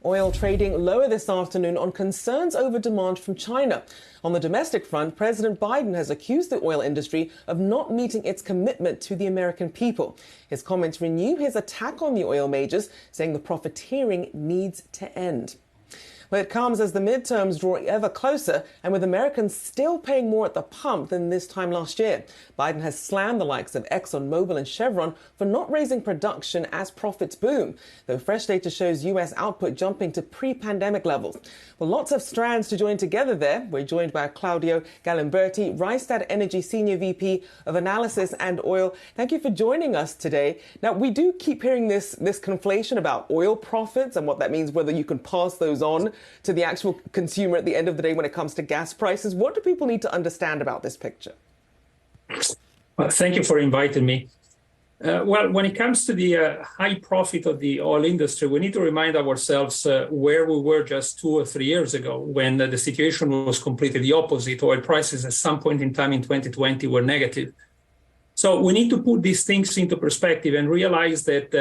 Oil trading lower this afternoon on concerns over demand from China. On the domestic front, President Biden has accused the oil industry of not meeting its commitment to the American people. His comments renew his attack on the oil majors, saying the profiteering needs to end. Well, it comes as the midterms draw ever closer, and with Americans still paying more at the pump than this time last year. Biden has slammed the likes of ExxonMobil and Chevron for not raising production as profits boom, though fresh data shows U.S. output jumping to pre-pandemic levels. Well, lots of strands to join together there. We're joined by Claudio Galimberti, Rystad Energy Senior VP of Analysis and Oil. Thank you for joining us today. Now, we do keep hearing this conflation about oil profits and what that means, whether you can pass those on to the actual consumer at the end of the day when it comes to gas prices. What do people need to understand about this picture? Well, thank you for inviting me. Well, when it comes to the high profit of the oil industry, we need to remind ourselves where we were just 2 or 3 years ago when the situation was completely the opposite. Oil prices at some point in time in 2020 were negative. So we need to put these things into perspective and realize that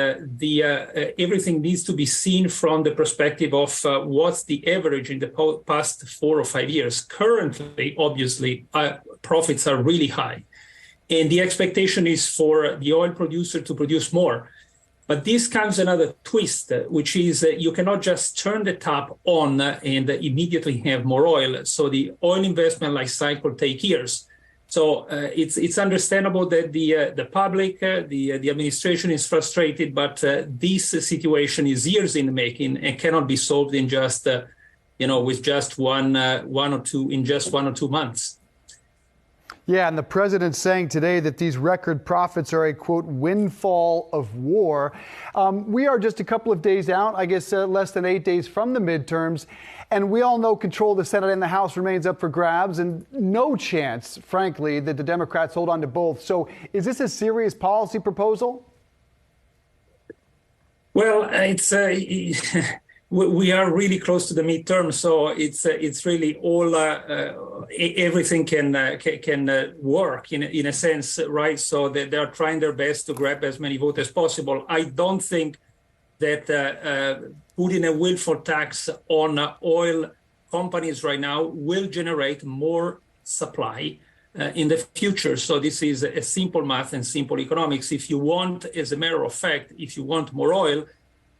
everything needs to be seen from the perspective of what's the average in the past 4 or 5 years. Currently, obviously, profits are really high. And the expectation is for the oil producer to produce more. But this comes another twist, which is you cannot just turn the tap on and immediately have more oil. So the oil investment life cycle takes years. So it's understandable that the public, the administration is frustrated, but this situation is years in the making and cannot be solved in just, with just one or two months. Yeah, and the president's saying today that these record profits are a, quote, windfall of war. We are just a couple of days out, I guess less than 8 days from the midterms. And we all know control of the Senate and the House remains up for grabs, and no chance, frankly, that the Democrats hold on to both. So is this a serious policy proposal? Well, it's we are really close to the midterm, so it's really all everything can work in a sense, right? So they are trying their best to grab as many votes as possible. I don't think that putting a windfall tax on oil companies right now will generate more supply in the future. So this is a simple math and simple economics. If you want, as a matter of fact, if you want more oil,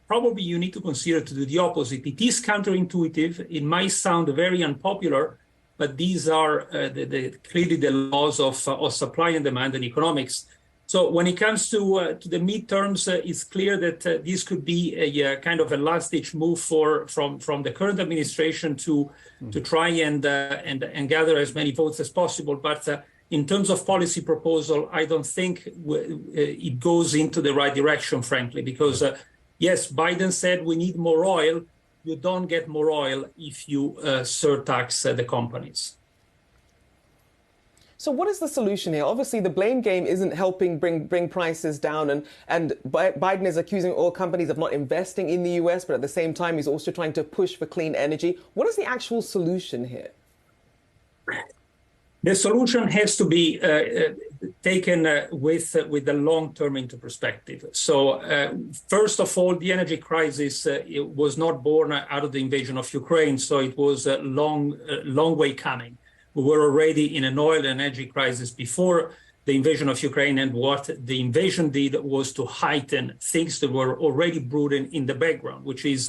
probably you need to consider to do the opposite. It is counterintuitive. It might sound very unpopular, but these are clearly the laws of supply and demand and economics. So when it comes to the midterms, it's clear that this could be a kind of a last-ditch move from the current administration to try and gather as many votes as possible. But in terms of policy proposal, I don't think it goes into the right direction, frankly, because yes, Biden said we need more oil. You don't get more oil if you surtax the companies. So what is the solution here? Obviously, the blame game isn't helping bring prices down. And Biden is accusing oil companies of not investing in the U.S., but at the same time, he's also trying to push for clean energy. What is the actual solution here? The solution has to be taken with the long term into perspective. So first of all, the energy crisis it was not born out of the invasion of Ukraine. So it was a long way coming. We were already in an oil and energy crisis before the invasion of Ukraine. And what the invasion did was to heighten things that were already brewing in the background, which is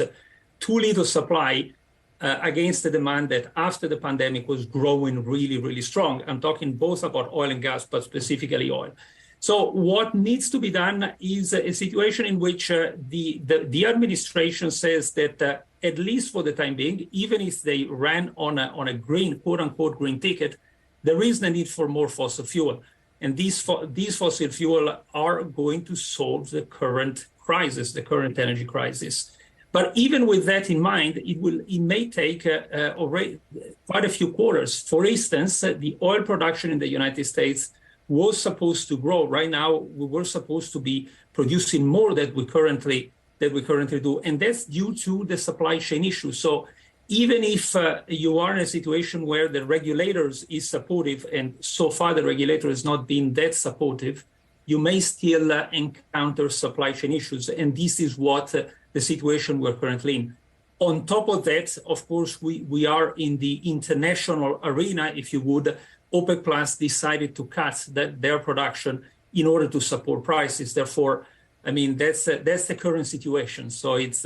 too little supply against the demand that after the pandemic was growing really, really strong. I'm talking both about oil and gas, but specifically oil. So what needs to be done is a situation in which the administration says that at least for the time being, even if they ran on a green, quote unquote, green ticket, there is the need for more fossil fuel. And these fossil fuel are going to solve the current crisis, the current energy crisis. But even with that in mind, it may take already quite a few quarters. For instance, the oil production in the United States was supposed to grow. Right now, we were supposed to be producing more than we currently do, and that's due to the supply chain issue. So even if you are in a situation where the regulators is supportive, and so far the regulator has not been that supportive, you may still encounter supply chain issues, and this is what the situation we're currently in. On top of that, of course, we are in the international arena, if you would. OPEC Plus decided to cut their production in order to support prices. Therefore, I mean, that's the current situation. So it's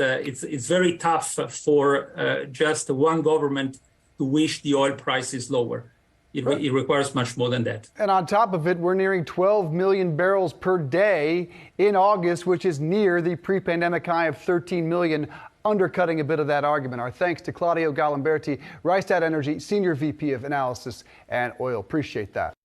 very tough for just one government to wish the oil prices lower. It requires much more than that. And on top of it, we're nearing 12 million barrels per day in August, which is near the pre-pandemic high of 13 million, undercutting a bit of that argument. Our thanks to Claudio Galimberti, Rystad Energy Senior VP of Analysis and Oil. Appreciate that.